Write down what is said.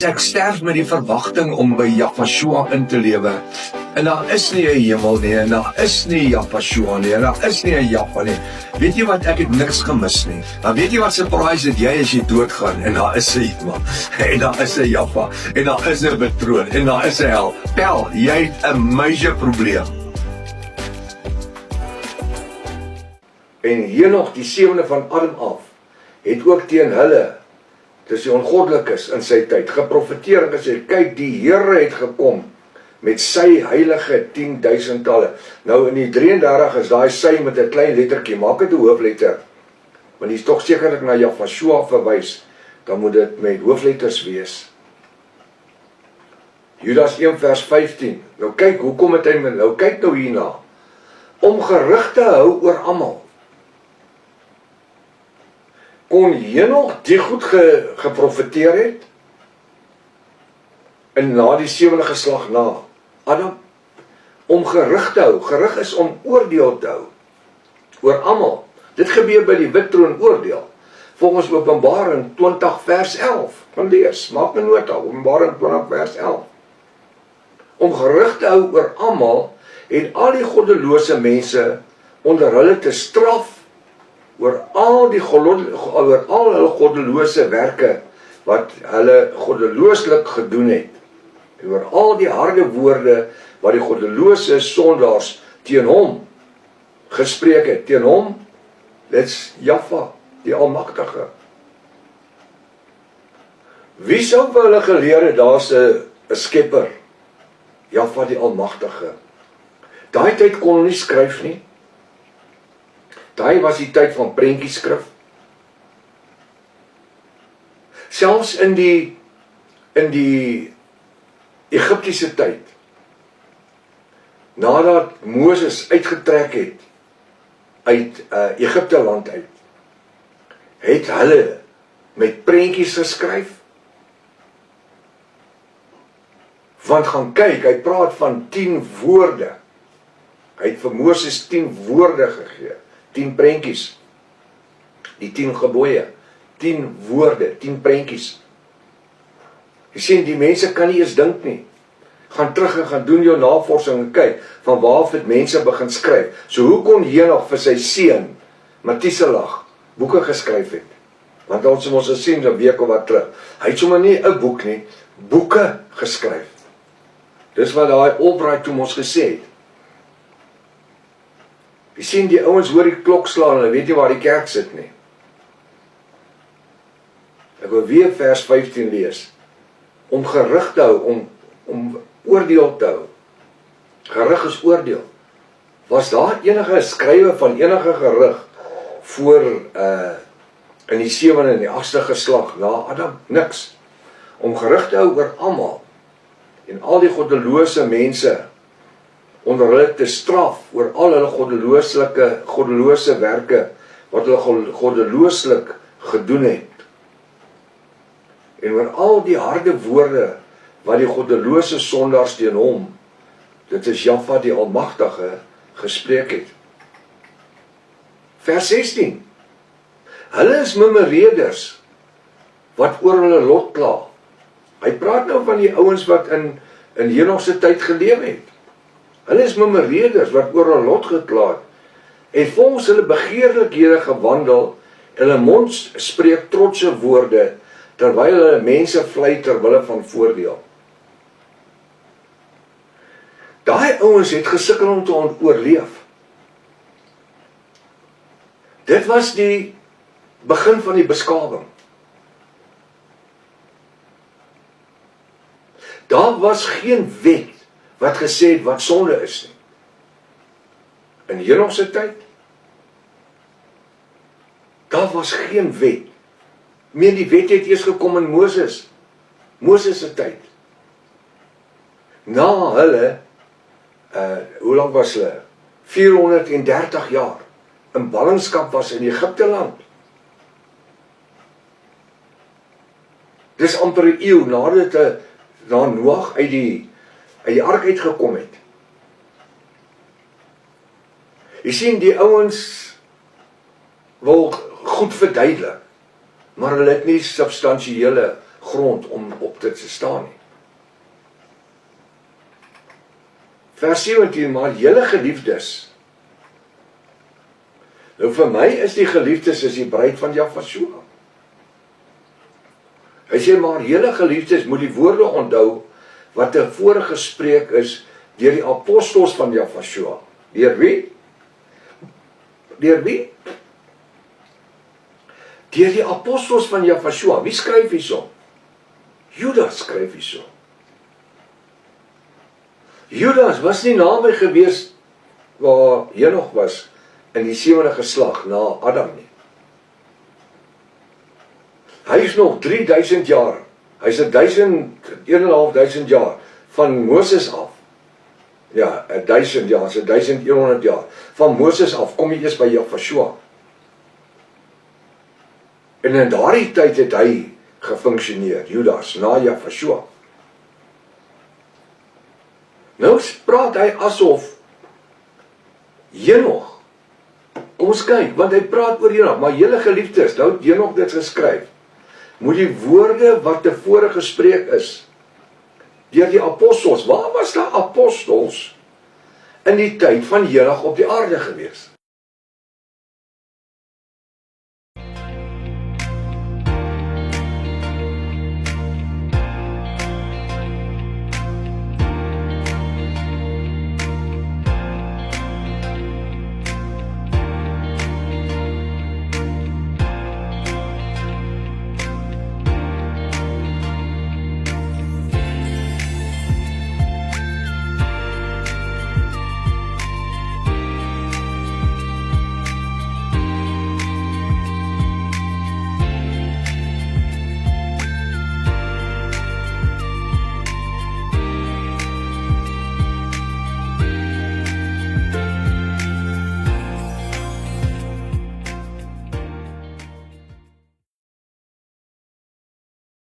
Ek sterf met die verwagting om by Yahshua in te lewe. En daar is nie 'n hemel nie, en daar is nie Yahshua nie, en daar is nie 'n Jahwe nie. Weet jy wat, ek het niks gemis nie. Maar weet jy wat surprise het jy as jy doodgaan, en daar is 'n iemand, en daar is 'n Jahwe, en daar is 'n betroon, en daar is 'n hel. Tel, jy het 'n major probleem. En Henog, die sewende van Adam af, het ook teen hulle, dis die ongoddelikes in sy tyd, geprofeteer en gesê, kyk, die Here het gekom met sy heilige 10.000-talle. Nou in die 33 is daai sy met 'n klein lettertjie, maak dit 'n hoofletter, want die is toch sekerlik na Yahshua verwys, dan moet dit met hoofletters wees. Judas 1 vers 15, nou kyk, hoekom het hy, nou kyk nou hierna, om gerig te hou oor almal. Kon Henog die goed geprofeteer het, en na die sewende geslag na Adam, om gerig te hou, gerig is om oordeel te hou, oor almal. Dit gebeur by die wit troon oordeel, volgens Openbaring 20 vers 11, van lees, maak 'n nota, Openbaring 20 vers 11. Om gerig te hou oor almal, en al die goddelose mense onder hulle te straf, oor al hulle goddelose werke, wat hulle goddelooslik gedoen het, en oor al die harde woorde, wat die goddelose sondaars teen hom gespreek het, teen hom, dit's Jahwe, die Almagtige. Wie sou vir hulle geleer het, daar's 'n skepper, Jahwe die Almagtige. Daai tyd kon hulle nie skryf nie. Daai was die tyd van prentjieskrif. Selfs in die Egiptiese tyd, nadat Moses uitgetrek het uit Egipte land uit, het hulle met prentjies geskryf. Want gaan kyk, hy praat van 10 woorde. Hy het vir Moses 10 woorde gegee. 10 prentjies, die 10 gebooie, 10 woorde, 10 prentjies. Jy sien, die mense kan nie eens dink nie. Gaan terug en gaan doen jou navorsing en kyk, van waar af het mense begin skryf. So hoe kon Henog vir sy seun, Methuselah, boeke geskryf het? Want ons het ons gesien 'n week of wat terug. Hy het sommer nie 'n boek nie, boeke geskryf. Dis wat daai Albright toe ons gesê het. Jy sien, die ouens hoor die klok slaan, en hulle weet nie waar die kerk sit nie. Ek wil weer vers 15 lees. Om gerig te hou, om oordeel te hou. Gerig is oordeel. Was daar enige skrywe van enige gerig voor in die 7de en die 8ste geslag na Adam? Niks. Om gerig te hou oor almal, en al die goddelose mense onder hulle te straf, oor al hulle goddelose werke, wat hulle goddelooslik gedoen het, en oor al die harde woorde, wat die goddelose sondaars teen hom, dit is Jahwe die Almagtige, gespreek het. Vers 16, hulle is murmureerders, wat oor hulle lot kla. Hy praat nou van die ouens wat in Henog se tyd geleef het. Hulle is murmureerders wat oor hulle lot gekla het, en volgens hulle begeerlikhede gewandel, en hulle mond spreek trotse woorde, terwyl hulle mense vlei terwille van voordeel. Daai ouens het gesukkel om te oorleef. Dit was die begin van die beskawing. Daar was geen wet wat gesê het wat sonde is nie. In Henog se tyd, daar was geen wet. Die wet het eers gekom in Moses se tyd. Na hulle, hoe lang was hulle? 430 jaar in ballingskap was in Egipte land. Dis amper 'n eeu nadat Noag uit die ark uitgekom het. Jy sien, die ouens wil goed verduidelik, maar hulle het nie substansiële grond om op dit te staan nie. Vers 17, maar julle geliefdes. Nou vir my is die geliefdes is die bruid van Jahweh. Hy sê, maar julle geliefdes moet die woorde onthou wat tevore gespreek is deur die apostels van Jahweh. Deur wie? Deur wie? Deur die apostels van Jahweh. Wie skryf hierso? Judas skryf hierso. Judas was nie naby gewees waar Henog was in die 7de geslag na Adam nie. Hy is nog 3000 jaar. Hy is 1.500 jaar van Moses af. Ja, 1000 jaar, so 1100 jaar. Van Moses af kom jy eers by Jahweh. En in daardie tyd het hy gefunksioneer, Judas, na Jahweh. Nou praat hy asof Henog, kom ons kyk, want hy praat oor Henog, maar julle geliefdes, nou het Henog dit geskryf, moet die woorde wat tevore gespreek is, deur die apostels, waar was daar apostels in die tyd van Henog op die aarde gewees?